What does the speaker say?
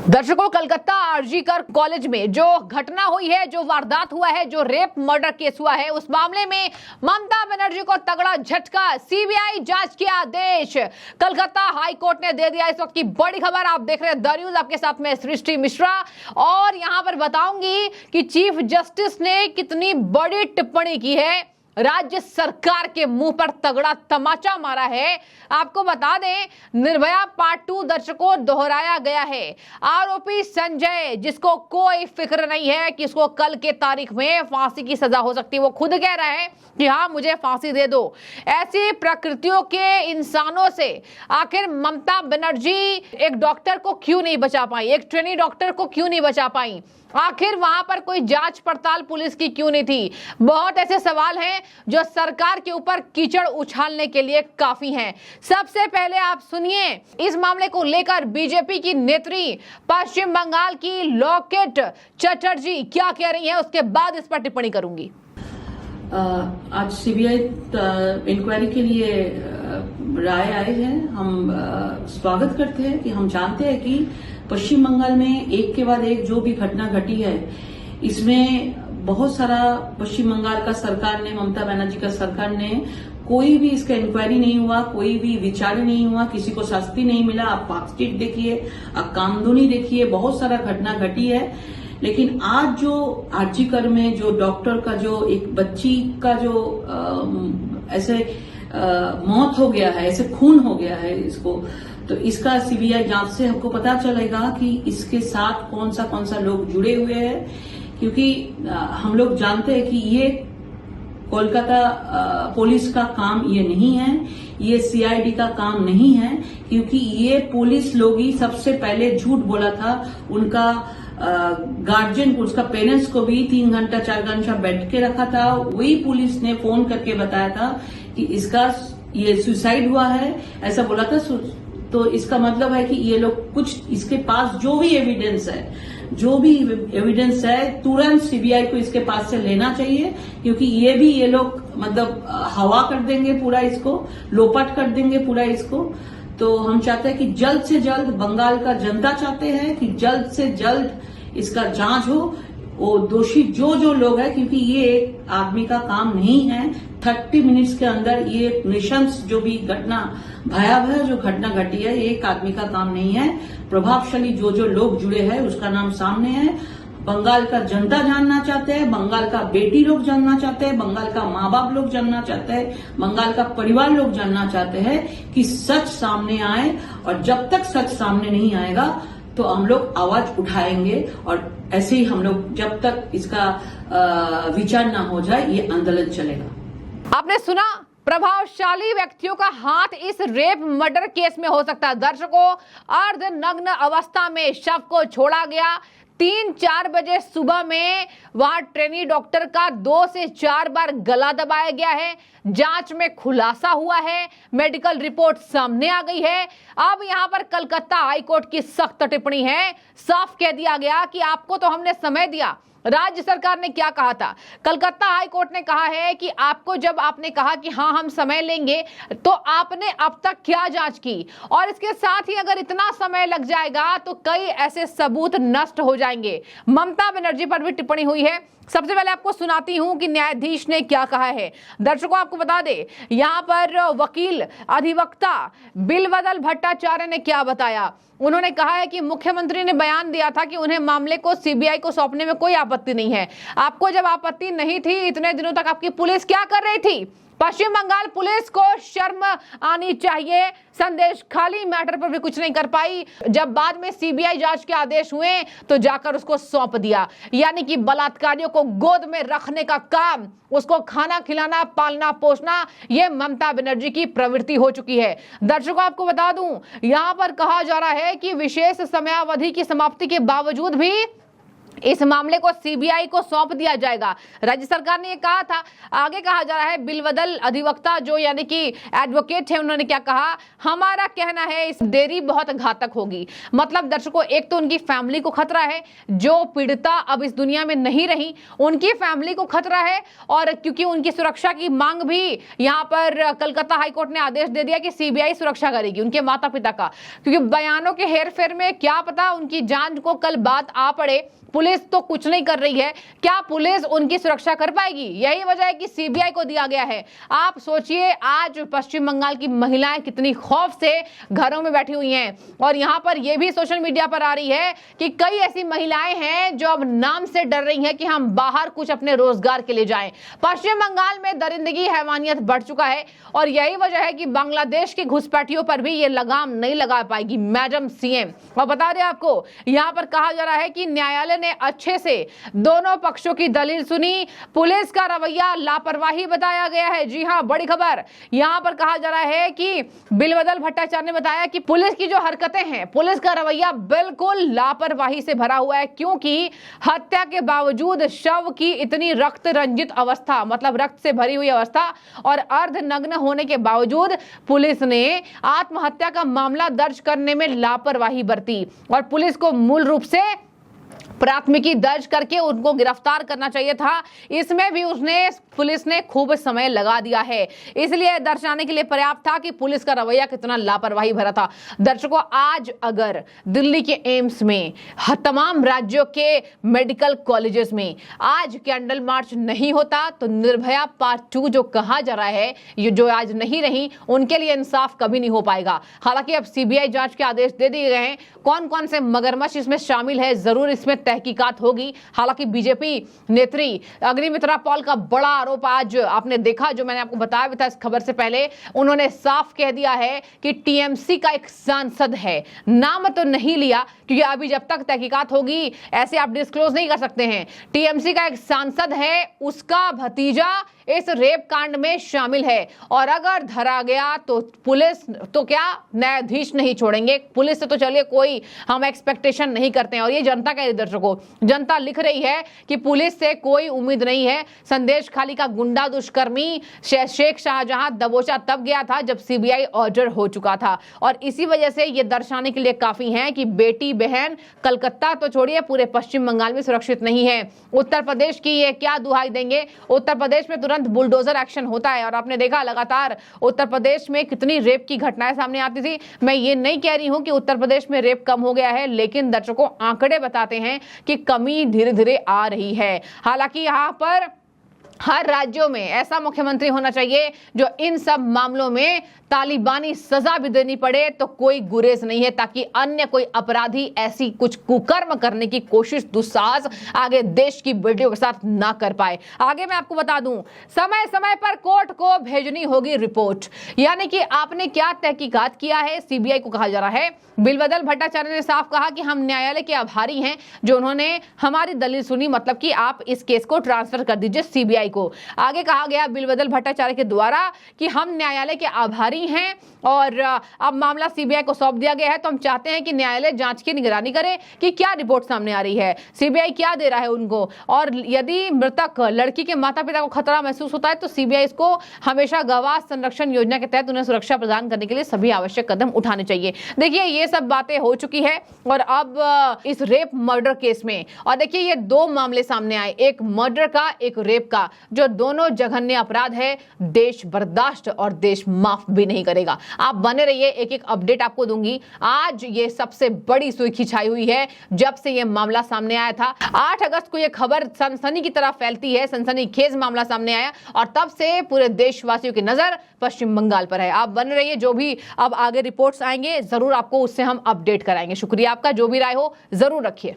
दर्शकों, कलकत्ता आरजीकर कॉलेज में जो घटना हुई है, जो वारदात हुआ है, जो रेप मर्डर केस हुआ है, उस मामले में ममता बनर्जी को तगड़ा झटका। सीबीआई जांच के आदेश कलकत्ता हाई कोर्ट ने दे दिया। इस वक्त की बड़ी खबर आप देख रहे हैं द न्यूज, आपके साथ में सृष्टि मिश्रा। और यहां पर बताऊंगी कि चीफ जस्टिस ने कितनी बड़ी टिप्पणी की है, राज्य सरकार के मुंह पर तगड़ा तमाचा मारा है। आपको बता दें, निर्भया पार्ट 2 दर्शकों दोहराया गया है। आरोपी संजय, जिसको कोई फिक्र नहीं है कि इसको कल के तारीख में फांसी की सजा हो सकती है, वो खुद कह रहा है कि हाँ मुझे फांसी दे दो। ऐसी प्रकृतियों के इंसानों से आखिर ममता बनर्जी एक डॉक्टर को क्यों नहीं बचा पाई, एक ट्रेनी डॉक्टर को क्यों नहीं बचा पाई? आखिर वहां पर कोई जांच पड़ताल पुलिस की क्यों नहीं थी? बहुत ऐसे सवाल हैं जो सरकार के ऊपर कीचड़ उछालने के लिए काफी हैं। सबसे पहले आप सुनिए इस मामले को लेकर बीजेपी की नेत्री पश्चिम बंगाल की लॉकेट चटर्जी क्या कह रही हैं, उसके बाद इस पर टिप्पणी करूंगी। आज सीबीआई इंक्वायरी के लिए राय आए हैं। हम स्वागत करते हैं कि हम जानते हैं कि पश्चिम बंगाल में एक के बाद एक जो भी घटना घटी है, इसमें बहुत सारा पश्चिम बंगाल का सरकार ने, ममता बनर्जी का सरकार ने, कोई भी इसका इंक्वायरी नहीं हुआ, कोई भी विचार नहीं हुआ, किसी को शास्ति नहीं मिला। आप पार्कस्ट्रीट देखिए, आप कामधुनी देखिए, बहुत सारा घटना घटी है। लेकिन आज जो आरजीकर में जो डॉक्टर का जो एक बच्ची का जो ऐसे मौत हो गया है, ऐसे खून हो गया है इसको, तो इसका सीबीआई जांच से हमको पता चलेगा कि इसके साथ कौन सा लोग जुड़े हुए हैं। क्योंकि हम लोग जानते हैं कि ये कोलकाता पुलिस का काम ये नहीं है, ये सीआईडी का काम नहीं है। क्योंकि ये पुलिस लोग ही सबसे पहले झूठ बोला था। उनका गार्जियन को, उसका पेरेंट्स को भी 3 घंटा 4 घंटा बैठ के रखा था। वही पुलिस ने फोन करके बताया था कि इसका ये सुसाइड हुआ है, ऐसा बोला था। तो इसका मतलब है कि ये लोग कुछ, इसके पास जो भी एविडेंस है तुरंत सीबीआई को इसके पास से लेना चाहिए। क्योंकि ये लोग मतलब हवा कर देंगे पूरा, इसको लोपाट कर देंगे पूरा इसको। तो हम चाहते हैं कि जल्द से जल्द, बंगाल का जनता चाहते हैं कि जल्द से जल्द इसका जांच हो, वो दोषी जो लोग हैं। क्योंकि ये एक आदमी का काम नहीं है। 30 मिनट्स के अंदर ये नृशंस जो भी घटना, भयावह जो घटना घटी है, ये एक आदमी का काम नहीं है। प्रभावशाली जो लोग जुड़े हैं उसका नाम सामने है। बंगाल का जनता जानना चाहते हैं, बंगाल का बेटी लोग जानना चाहते हैं, बंगाल का माँ बाप लोग जानना चाहते हैं, बंगाल का परिवार लोग जानना चाहते हैं कि सच सामने आए। और जब तक सच सामने नहीं आएगा तो हम लोग आवाज उठाएंगे। और ऐसे ही हम लोग जब तक इसका विचार ना हो जाए, ये आंदोलन चलेगा। आपने सुना, प्रभावशाली व्यक्तियों का हाथ इस रेप मर्डर केस में हो सकता है। दर्शकों, अर्धनग्न अवस्था में शव को छोड़ा गया। 3-4 बजे सुबह में वहां ट्रेनी डॉक्टर का 2 से 4 बार गला दबाया गया है। जांच में खुलासा हुआ है, मेडिकल रिपोर्ट सामने आ गई है। अब यहां पर कलकत्ता हाईकोर्ट की सख्त टिप्पणी है। साफ कह दिया गया कि आपको तो हमने समय दिया। राज्य सरकार ने क्या कहा था? कलकत्ता हाई कोर्ट ने कहा है कि आपको, जब आपने कहा कि हाँ हम समय लेंगे, तो आपने अब तक क्या जांच की? और इसके साथ ही अगर इतना समय लग जाएगा तो कई ऐसे सबूत नष्ट हो जाएंगे। ममता बनर्जी पर भी टिप्पणी हुई है। सबसे पहले आपको सुनाती हूं कि न्यायाधीश ने क्या कहा है। दर्शकों, आपको बता दे, यहां पर वकील अधिवक्ता बिलवदल भट्टाचार्य ने क्या बताया। उन्होंने कहा है कि मुख्यमंत्री ने बयान दिया था कि उन्हें मामले को सीबीआई को सौंपने में कोई आपत्ति नहीं है। आपको जब आपत्ति नहीं थी, इतने दिनों तक आपकी पुलिस क्या कर रही थी? पश्चिम बंगाल पुलिस को शर्म आनी चाहिए। संदेश खाली मैटर पर भी कुछ नहीं कर पाई। जब बाद में सीबीआई जांच के आदेश हुए तो जाकर उसको सौंप दिया। यानी कि बलात्कारियों को गोद में रखने का काम, उसको खाना खिलाना, पालना पोसना, ये ममता बनर्जी की प्रवृत्ति हो चुकी है। दर्शकों, आपको बता दूं, यहां पर कहा जा रहा है कि विशेष समयावधि की समाप्ति के बावजूद भी इस मामले को सीबीआई को सौंप दिया जाएगा। राज्य सरकार ने ये कहा था। आगे कहा जा रहा है, बिलबदल अधिवक्ता जो यानी कि एडवोकेट है, उन्होंने क्या कहा, हमारा कहना है इस देरी बहुत घातक होगी। मतलब दर्शकों, एक तो उनकी फैमिली को खतरा है, जो पीड़िता अब इस दुनिया में नहीं रही उनकी फैमिली को खतरा है, और क्योंकि उनकी सुरक्षा की मांग भी यहां पर कलकत्ता हाईकोर्ट ने आदेश दे दिया कि सीबीआई सुरक्षा करेगी उनके माता पिता का, क्योंकि बयानों के हेरफेर में क्या पता उनकी जान को कल बात आ पड़े। पुलिस तो कुछ नहीं कर रही है, क्या पुलिस उनकी सुरक्षा कर पाएगी? यही वजह है कि सीबीआई को दिया गया है। आप सोचिए, आज पश्चिम बंगाल की महिलाएं कितनी खौफ से घरों में बैठी हुई हैं, और यहां पर यह भी सोशल मीडिया पर आ रही है कि कई ऐसी महिलाएं हैं जो अब नाम से डर रही हैं कि हम बाहर कुछ अपने रोजगार के लिए जाएं। पश्चिम बंगाल में दरिंदगी, हैवानियत बढ़ चुका है, और यही वजह है कि बांग्लादेश की घुसपैठियों पर भी ये लगाम नहीं लगा पाएगी मैडम सीएम। और बता दें आपको, यहां पर कहा जा रहा है कि न्यायालय ने अच्छे से दोनों पक्षों की दलील सुनी, पुलिस का रवैया लापरवाही बताया गया है। जी हां, बड़ी खबर यहां पर कहा जा रहा है कि बिलबदल भट्टाचार्य ने बताया कि पुलिस की जो हरकतें हैं, पुलिस का रवैया बिल्कुल लापरवाही से भरा हुआ है, क्योंकि हत्या के बावजूद शव की इतनी रक्त रंजित अवस्था, मतलब रक्त से भरी हुई अवस्था, और अर्धनग्न होने के बावजूद पुलिस ने आत्महत्या का मामला दर्ज करने में लापरवाही बरती, और पुलिस को मूल रूप से प्राथमिकी दर्ज करके उनको गिरफ्तार करना चाहिए था। इसमें भी पुलिस ने खूब समय लगा दिया है, इसलिए दर्शाने के लिए पर्याप्त था कि पुलिस का रवैया कितना लापरवाही भरा था। दर्शकों, आज अगर दिल्ली के एम्स में, तमाम राज्यों के मेडिकल कॉलेजेस में आज कैंडल मार्च नहीं होता तो निर्भया पार्ट 2 जो कहा जा रहा है, ये जो आज नहीं रही, उनके लिए इंसाफ कभी नहीं हो पाएगा। हालांकि अब सीबीआई जांच के आदेश दे दिए गए हैं, कौन कौन से मगरमच्छ इसमें शामिल है जरूर इसमें तहकीकात होगी। हालांकि बीजेपी नेत्री अग्निमित्रा पॉल का बड़ा आरोप आज आपने देखा, जो मैंने आपको बताया भी था इस खबर से पहले, उन्होंने साफ कह दिया है कि टीएमसी का एक सांसद है, नाम तो नहीं लिया क्योंकि अभी जब तक तहकीकात होगी ऐसे आप डिस्क्लोज नहीं कर सकते हैं। टीएमसी का एक सांसद है, उसका भतीजा इस रेप कांड में शामिल है, और अगर धरा गया तो पुलिस तो क्या, न्यायाधीश नहीं छोड़ेंगे। पुलिस से तो चलिए कोई हम एक्सपेक्टेशन नहीं करते हैं, और ये जनता का दर्शकों, जनता लिख रही है कि पुलिस से कोई उम्मीद नहीं है। संदेश खाली का गुंडा दुष्कर्मी शेख शाहजहां दबोचा तब गया था जब सीबीआई ऑर्डर हो चुका था, और इसी वजह से ये दर्शाने के लिए काफी है कि बेटी बहन कलकत्ता तो छोड़िए, पूरे पश्चिम बंगाल में सुरक्षित नहीं है। उत्तर प्रदेश की ये क्या दुहाई देंगे? उत्तर प्रदेश में तुरंत बुलडोजर एक्शन होता है, और आपने देखा लगातार उत्तर प्रदेश में कितनी रेप की घटनाएं सामने आती थी। मैं ये नहीं कह रही हूं कि उत्तर प्रदेश में रेप कम हो गया है, लेकिन दर्शकों आंकड़े बताते हैं कि कमी धीरे धीरे आ रही है। हालांकि यहां पर हर राज्यों में ऐसा मुख्यमंत्री होना चाहिए जो इन सब मामलों में तालिबानी सजा भी देनी पड़े तो कोई गुरेज नहीं है, ताकि अन्य कोई अपराधी ऐसी कुछ कुकर्म करने की कोशिश, दुस्साहस आगे देश की बेटियों के साथ ना कर पाए। आगे मैं आपको बता दूं, समय समय पर कोर्ट को भेजनी होगी रिपोर्ट, यानी कि आपने क्या तहकीकात किया है। सीबीआई को कहा जा रहा है, बिलबदल भट्टाचार्य ने साफ कहा कि हम न्यायालय के आभारी हैं जो उन्होंने हमारी दलील सुनी, मतलब कि आप इस केस को ट्रांसफर कर दीजिए सीबीआई को। आगे कहा गया बिलबदल भट्टाचार्य के द्वारा कि हम न्यायालय के आभारी हैं और अब मामला सीबीआई को सौंप दिया गया है, तो हम चाहते हैं कि न्यायालय जांच की निगरानी करे कि क्या रिपोर्ट सामने आ रही है, सीबीआई क्या दे रहा है उनको, और यदि मृतक लड़की के माता पिता को खतरा महसूस होता है तो सीबीआई इसको हमेशा गवाह संरक्षण योजना के तहत उन्हें सुरक्षा प्रदान करने के लिए सभी आवश्यक कदम उठाने चाहिए। देखिए ये सब बातें हो चुकी है, और अब इस रेप मर्डर केस में, और देखिए ये दो मामले सामने आए, एक मर्डर का, एक रेप का, जो दोनों जघन्य अपराध है। देश बर्दाश्त और देश माफ भी नहीं करेगा। आप बने रहिए, एक एक अपडेट आपको दूंगी। आज ये सबसे बड़ी सुर्खी छाई हुई है जब से ये मामला सामने आया था। 8 अगस्त को ये खबर सनसनी की तरह फैलती है, सनसनीखेज मामला सामने आया, और तब से पूरे देशवासियों की नजर पश्चिम बंगाल पर है। आप बने रहिए, जो भी अब आगे रिपोर्ट्स आएंगे जरूर आपको उससे हम अपडेट कराएंगे। शुक्रिया आपका, जो भी राय हो जरूर रखिए।